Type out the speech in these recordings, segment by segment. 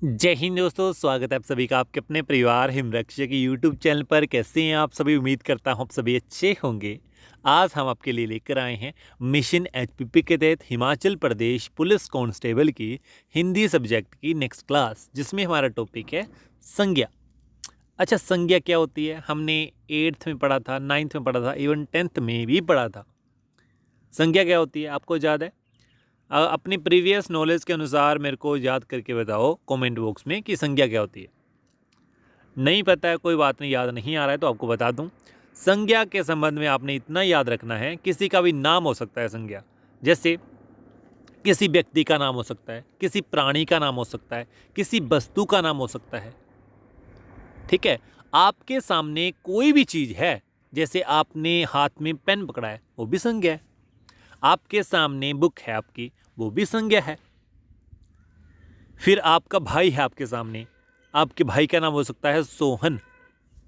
जय हिंद दोस्तों, स्वागत है आप सभी का आपके अपने परिवार हिमरक्षक यूट्यूब चैनल पर। कैसे हैं आप सभी? उम्मीद करता हूं आप सभी अच्छे होंगे। आज हम आपके लिए लेकर आए हैं मिशन एचपीपी के तहत हिमाचल प्रदेश पुलिस कांस्टेबल की हिंदी सब्जेक्ट की नेक्स्ट क्लास, जिसमें हमारा टॉपिक है संज्ञा। अच्छा, संज्ञा क्या होती है? हमने 8th में पढ़ा था, 9th में पढ़ा था, इवन 10th में भी पढ़ा था। संज्ञा क्या होती है आपको याद है? अपनी प्रीवियस नॉलेज के अनुसार मेरे को याद करके बताओ कमेंट बॉक्स में कि संज्ञा क्या होती है। नहीं पता है, कोई बात नहीं, याद नहीं आ रहा है तो आपको बता दूं। संज्ञा के संबंध में आपने इतना याद रखना है, किसी का भी नाम हो सकता है संज्ञा। जैसे किसी व्यक्ति का नाम हो सकता है, किसी प्राणी का नाम हो सकता है, किसी वस्तु का नाम हो सकता है। ठीक है, आपके सामने कोई भी चीज़ है, जैसे आपने हाथ में पेन पकड़ा है, वो भी संज्ञा है। आपके सामने बुक है आपकी, वो भी संज्ञा है। फिर आपका भाई है आपके सामने, आपके भाई का नाम हो सकता है सोहन,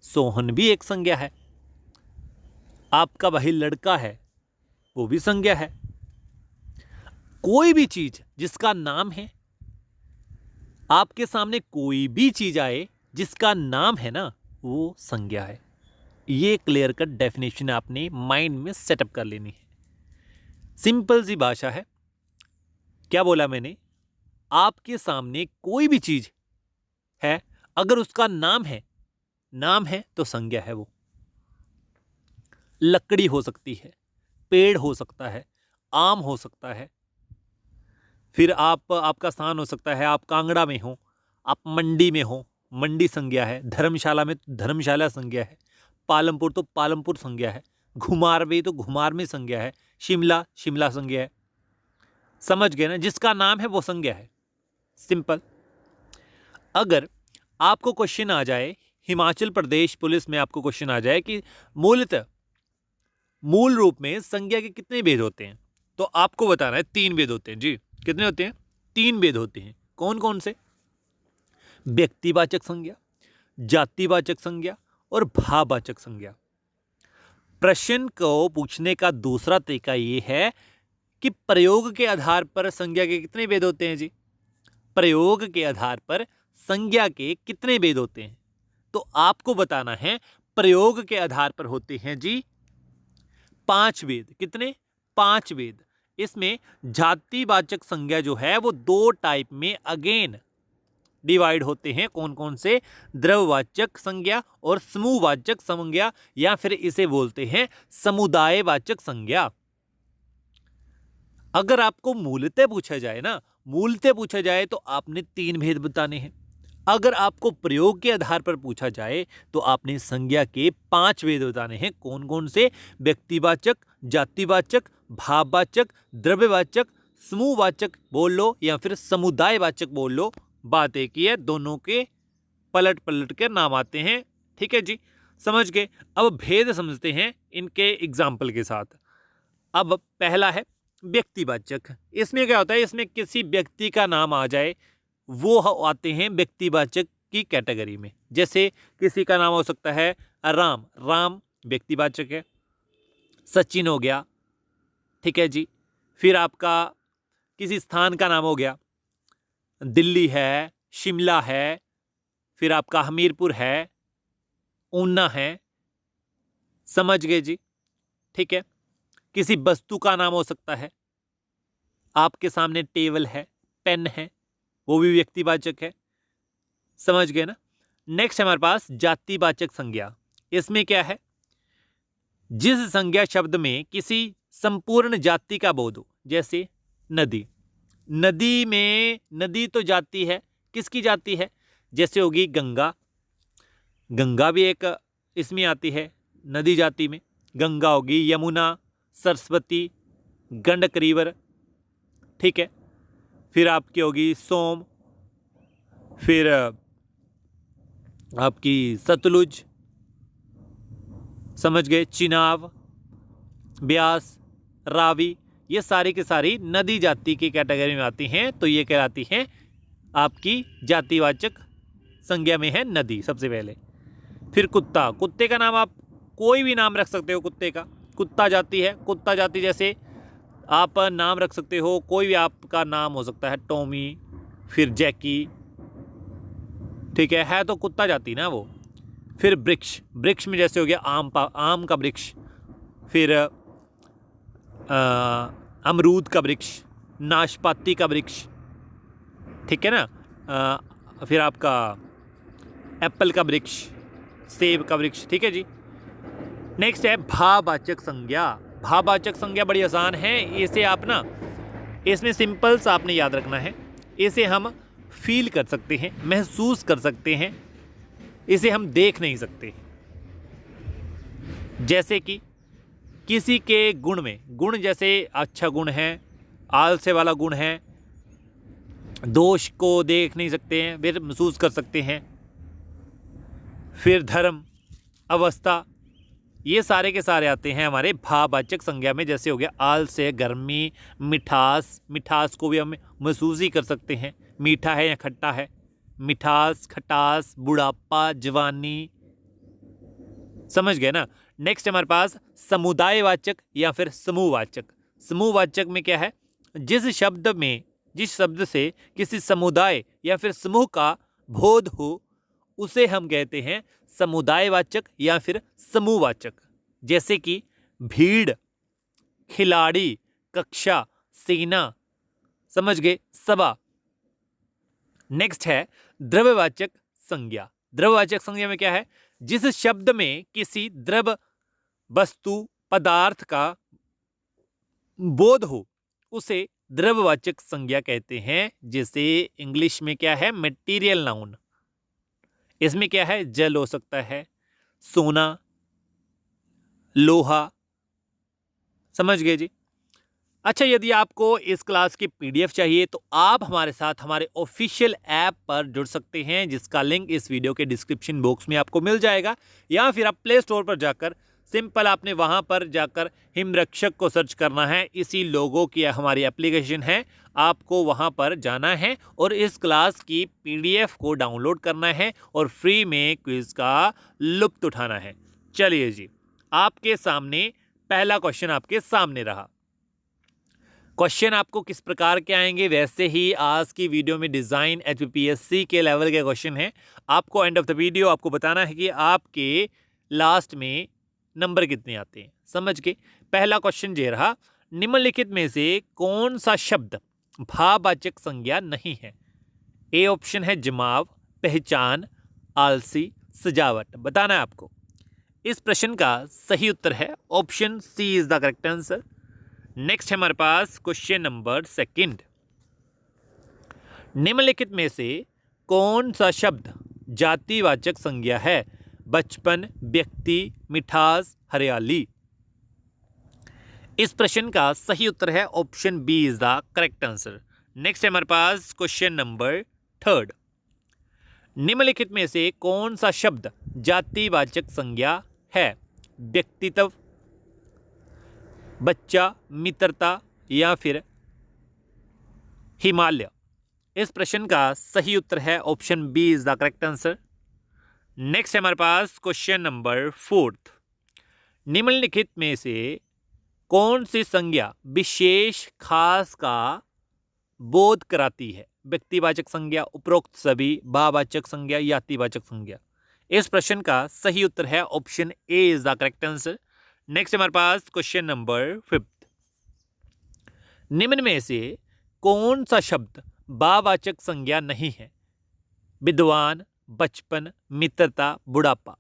सोहन भी एक संज्ञा है। आपका भाई लड़का है, वो भी संज्ञा है। कोई भी चीज जिसका नाम है, आपके सामने कोई भी चीज आए जिसका नाम है ना, वो संज्ञा है। ये क्लियर कट डेफिनेशन आपने माइंड में सेटअप कर लेनी है। सिंपल सी भाषा है। क्या बोला मैंने? आपके सामने कोई भी चीज है, अगर उसका नाम है, नाम है तो संज्ञा है। वो लकड़ी हो सकती है, पेड़ हो सकता है, आम हो सकता है। फिर आपका स्थान हो सकता है, आप कांगड़ा में हो, आप मंडी में हो, मंडी संज्ञा है। धर्मशाला में धर्मशाला संज्ञा है। पालमपुर तो पालमपुर संज्ञा है। घुमार में तो घुमार में संज्ञा है। शिमला शिमला संज्ञा है। समझ गए ना? जिसका नाम है वो संज्ञा है। सिंपल। अगर आपको क्वेश्चन आ जाए, हिमाचल प्रदेश पुलिस में आपको क्वेश्चन आ जाए कि मूलतः मूल रूप में संज्ञा के कितने भेद होते हैं, तो आपको बताना है 3 भेद होते हैं। जी, कितने होते हैं? 3 भेद होते हैं। कौन कौन से? व्यक्तिवाचक संज्ञा, जातिवाचक संज्ञा और भाववाचक संज्ञा। प्रश्न को पूछने का दूसरा तरीका ये है कि प्रयोग के आधार पर संज्ञा के कितने भेद होते हैं। जी, प्रयोग के आधार पर संज्ञा के कितने भेद होते हैं, तो आपको बताना है प्रयोग के आधार पर होते हैं जी 5 वेद। कितने? 5 वेद। इसमें जातिवाचक संज्ञा जो है वो 2 टाइप में अगेन डिवाइड होते हैं। कौन कौन से? द्रव्यवाचक संज्ञा और समूहवाचक संज्ञा, या फिर इसे बोलते हैं समुदायवाचक संज्ञा। अगर आपको मूलतः पूछा जाए ना, मूलतः पूछा जाए तो आपने 3 भेद बताने हैं। अगर आपको प्रयोग के आधार पर पूछा जाए तो आपने संज्ञा के 5 भेद बताने हैं। कौन कौन से? व्यक्तिवाचक, जातिवाचक, भाववाचक, द्रव्यवाचक, समूहवाचक बोल लो या फिर समुदायवाचक बोल लो। बात एक ही है, दोनों के पलट पलट के नाम आते हैं। ठीक है जी, समझ गए। अब भेद समझते हैं इनके एग्जाम्पल के साथ। अब पहला है व्यक्तिवाचक। इसमें क्या होता है? इसमें किसी व्यक्ति का नाम आ जाए, वो आते हैं व्यक्तिवाचक की कैटेगरी में। जैसे किसी का नाम हो सकता है राम, राम व्यक्तिवाचक है। सचिन हो गया, ठीक है जी। फिर आपका किसी स्थान का नाम हो गया, दिल्ली है, शिमला है, फिर आपका हमीरपुर है, ऊना है। समझ गए जी? ठीक है। किसी वस्तु का नाम हो सकता है, आपके सामने टेबल है, पेन है, वो भी व्यक्तिवाचक है। समझ गए ना? नेक्स्ट हमारे पास जातिवाचक संज्ञा। इसमें क्या है? जिस संज्ञा शब्द में किसी संपूर्ण जाति का बोध हो। जैसे नदी, नदी में नदी तो जाति है, किसकी जाति है? जैसे होगी गंगा, गंगा भी एक इसमें आती है नदी जाति में। गंगा होगी, यमुना, सरस्वती, गंडक रिवर, ठीक है। फिर आपकी होगी सोम, फिर आपकी सतलुज, समझ गए, चिनाब, ब्यास, रावी। ये सारी की सारी नदी जाति की कैटेगरी में आती हैं, तो ये कहलाती हैं आपकी जातिवाचक संज्ञा में है नदी सबसे पहले। फिर कुत्ता, कुत्ते का नाम आप कोई भी नाम रख सकते हो। कुत्ते का कुत्ता जाति है, कुत्ता जाति जैसे आप नाम रख सकते हो, कोई भी आपका नाम हो सकता है, टॉमी, फिर जैकी, ठीक है तो कुत्ता जाति ना वो। फिर वृक्ष, वृक्ष में जैसे हो गया आम का वृक्ष, फिर अमरूद का वृक्ष, नाशपाती का वृक्ष, ठीक है ना। फिर आपका एप्पल का वृक्ष, सेब का वृक्ष, ठीक है जी। नेक्स्ट है भाववाचक संज्ञा। भाववाचक संज्ञा बड़ी आसान है, इसे आप ना, इसमें सिंपल सा आपने याद रखना है। इसे हम फील कर सकते हैं, महसूस कर सकते हैं, इसे हम देख नहीं सकते। जैसे कि किसी के गुण में, गुण जैसे अच्छा गुण है, आलस्य वाला गुण है, दोष को देख नहीं सकते हैं, फिर महसूस कर सकते हैं। फिर धर्म, अवस्था, ये सारे के सारे आते हैं हमारे भाववाचक संज्ञा में। जैसे हो गया आलस्य, गर्मी, मिठास, मिठास को भी हम महसूस ही कर सकते हैं, मीठा है या खट्टा है, मिठास, खटास, बुढ़ापा, जवानी, समझ गए ना। नेक्स्ट हमारे पास समुदायवाचक या फिर समूहवाचक। समूहवाचक में क्या है, जिस शब्द से किसी समुदाय या फिर समूह का बोध हो उसे हम कहते हैं समुदायवाचक या फिर समूहवाचक। जैसे कि भीड़, खिलाड़ी, कक्षा, सेना, समझ गए, सभा। नेक्स्ट है द्रव्यवाचक संज्ञा। द्रव्यवाचक संज्ञा में क्या है, जिस शब्द में किसी द्रव, वस्तु, पदार्थ का बोध हो उसे द्रव्यवाचक संज्ञा कहते हैं। जैसे इंग्लिश में क्या है, मटेरियल नाउन। इसमें क्या है, जल हो सकता है, सोना, लोहा, समझ गए जी। अच्छा, यदि आपको इस क्लास की पीडीएफ चाहिए तो आप हमारे साथ हमारे ऑफिशियल ऐप पर जुड़ सकते हैं, जिसका लिंक इस वीडियो के डिस्क्रिप्शन बॉक्स में आपको मिल जाएगा। या फिर आप प्ले स्टोर पर जाकर सिंपल आपने वहां पर जाकर हिमरक्षक को सर्च करना है, इसी लोगो की हमारी एप्लीकेशन है, आपको वहां पर जाना है और इस क्लास की पीडीएफ को डाउनलोड करना है और फ्री में क्विज का लुत्फ उठाना है। चलिए जी, आपके सामने पहला क्वेश्चन आपके सामने रहा। क्वेश्चन आपको किस प्रकार के आएंगे, वैसे ही आज की वीडियो में डिज़ाइन HPPSC के लेवल के क्वेश्चन हैं। आपको एंड ऑफ द वीडियो आपको बताना है कि आपके लास्ट में नंबर कितने आते हैं, समझ के। पहला क्वेश्चन ये रहा, निम्नलिखित में से कौन सा शब्द भाववाचक संज्ञा नहीं है। ए ऑप्शन है जमाव, पहचान, आलसी, सजावट। बताना है आपको। इस प्रश्न का सही उत्तर है option C is the correct answer. Next है हमारे पास क्वेश्चन नंबर सेकंड, निम्नलिखित में से कौन सा शब्द जातिवाचक संज्ञा है। बचपन, व्यक्ति, मिठास, हरियाली। इस प्रश्न का सही उत्तर है option B is the correct answer. Next है हमारे पास क्वेश्चन नंबर थर्ड, निम्नलिखित में से कौन सा शब्द जातिवाचक संज्ञा है। व्यक्तित्व, बच्चा, मित्रता या फिर हिमालय। इस प्रश्न का सही उत्तर है option B is the correct answer. Next है हमारे पास क्वेश्चन नंबर फोर्थ, निम्नलिखित में से कौन सी संज्ञा विशेष खास का बोध कराती है। व्यक्तिवाचक संज्ञा, उपरोक्त सभी, भाववाचक संज्ञा, जातिवाचक संज्ञा। इस प्रश्न का सही उत्तर है option A is the correct answer. Next हमारे पास क्वेश्चन नंबर फिफ्थ, निम्न में से कौन सा शब्द भाववाचक संज्ञा नहीं है। विद्वान, बचपन, मित्रता, बुढ़ापा।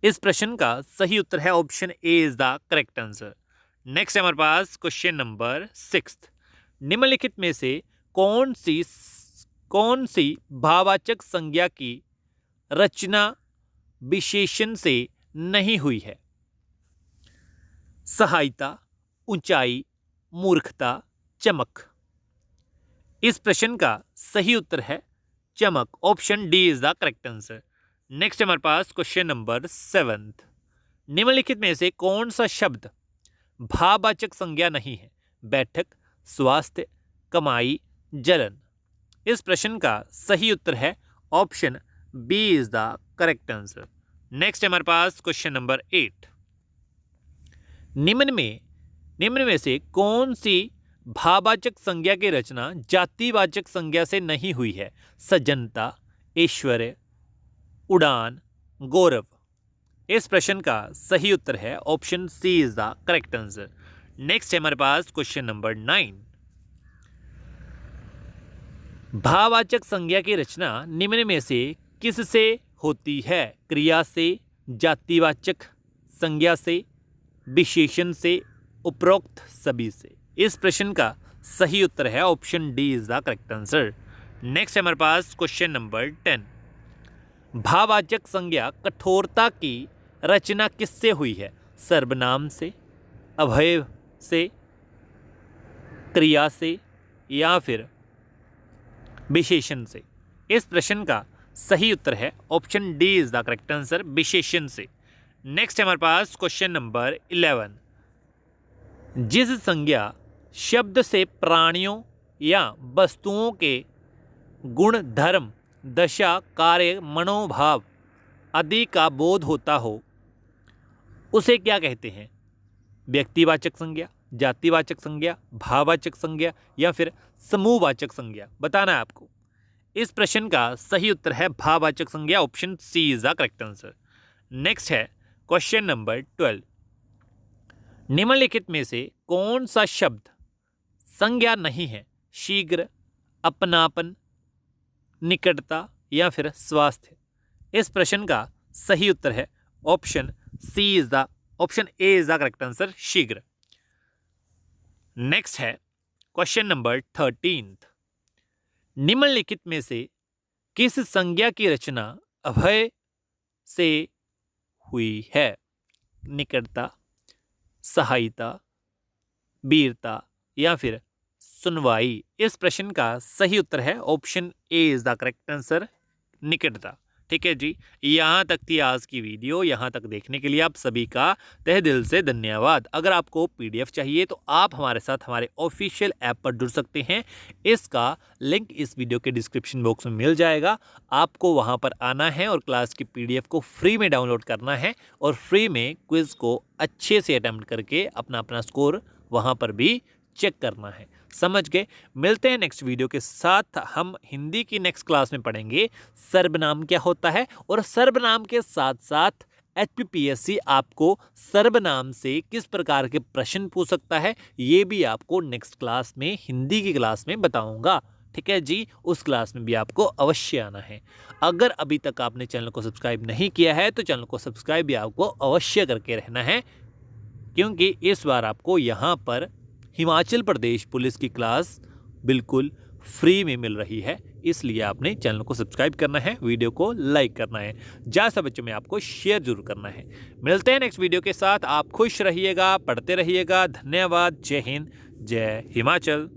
इस प्रश्न का सही उत्तर है option A is the correct answer. Next है हमारे पास क्वेश्चन नंबर सिक्स्थ, निम्नलिखित में से कौन सी भाववाचक संज्ञा की रचना विशेषण से नहीं हुई है। सहायता, ऊंचाई, मूर्खता, चमक। इस प्रश्न का सही उत्तर है चमक, option D is the correct answer. Next हमारे पास क्वेश्चन नंबर सेवंथ, निम्नलिखित में से कौन सा शब्द भाववाचक संज्ञा नहीं है। बैठक, स्वास्थ्य, कमाई, जलन। इस प्रश्न का सही उत्तर है option B is the correct answer. Next हमारे पास क्वेश्चन नंबर 8, निम्न में से कौन सी भाववाचक संज्ञा की रचना जातिवाचक संज्ञा से नहीं हुई है। सज्जनता, ऐश्वर्य, उड़ान, गौरव। इस प्रश्न का सही उत्तर है option C is the correct answer. Next है हमारे पास क्वेश्चन नंबर 9। भाववाचक संज्ञा की रचना निम्न में से किससे होती है? क्रिया से, जातिवाचक संज्ञा से, विशेषण से, उपरोक्त सभी से। इस प्रश्न का सही उत्तर है option D is the correct answer. Next है हमारे पास क्वेश्चन नंबर 10। भाववाचक संज्ञा कठोरता की रचना किससे हुई है? सर्वनाम से, अवयव से, क्रिया से या फिर विशेषण से। इस प्रश्न का सही उत्तर है option D is the correct answer, विशेषण से। नेक्स्ट है हमारे पास क्वेश्चन नंबर 11। जिस संज्ञा शब्द से प्राणियों या वस्तुओं के गुण, धर्म, दशा, कार्य, मनोभाव आदि का बोध होता हो उसे क्या कहते हैं? व्यक्तिवाचक संज्ञा, जातिवाचक संज्ञा, भाववाचक संज्ञा या फिर समूहवाचक संज्ञा, बताना है आपको। इस प्रश्न का सही उत्तर है भाववाचक संज्ञा, option C is the correct answer. Next है क्वेश्चन नंबर 12। निम्नलिखित में से कौन सा शब्द संज्ञा नहीं है? शीघ्र, अपनापन, निकटता या फिर स्वास्थ्य। इस प्रश्न का सही उत्तर है option A is the correct answer, शीघ्र। नेक्स्ट है क्वेश्चन नंबर 13। निम्नलिखित में से किस संज्ञा की रचना अभय से हुई है? निकटता, सहायता, वीरता या फिर सुनवाई। इस प्रश्न का सही उत्तर है option A is the correct answer, निकटता। ठीक है जी, यहाँ तक थी आज की वीडियो। यहाँ तक देखने के लिए आप सभी का तहे दिल से धन्यवाद। अगर आपको पीडीएफ चाहिए तो आप हमारे साथ हमारे ऑफिशियल ऐप पर जुड़ सकते हैं। इसका लिंक इस वीडियो के डिस्क्रिप्शन बॉक्स में मिल जाएगा। आपको वहाँ पर आना है और क्लास की पीडीएफ को फ्री में डाउनलोड करना है और फ्री में क्विज को अच्छे से अटेम्प्ट करके अपना अपना स्कोर वहाँ पर भी चेक करना है। समझ गए? मिलते हैं नेक्स्ट वीडियो के साथ। हम हिंदी की नेक्स्ट क्लास में पढ़ेंगे सर्वनाम क्या होता है और सर्वनाम के साथ साथ एचपीपीएससी आपको सर्वनाम से किस प्रकार के प्रश्न पूछ सकता है, ये भी आपको नेक्स्ट क्लास में, हिंदी की क्लास में बताऊंगा। ठीक है जी, उस क्लास में भी आपको अवश्य आना है। अगर अभी तक आपने चैनल को सब्सक्राइब नहीं किया है तो चैनल को सब्सक्राइब भी आपको अवश्य करके रहना है, क्योंकि इस बार आपको यहाँ पर हिमाचल प्रदेश पुलिस की क्लास बिल्कुल फ्री में मिल रही है। इसलिए आपने चैनल को सब्सक्राइब करना है, वीडियो को लाइक करना है, ज़्यादा बच्चों में आपको शेयर जरूर करना है। मिलते हैं नेक्स्ट वीडियो के साथ। आप खुश रहिएगा, पढ़ते रहिएगा। धन्यवाद। जय हिंद, जय हिमाचल।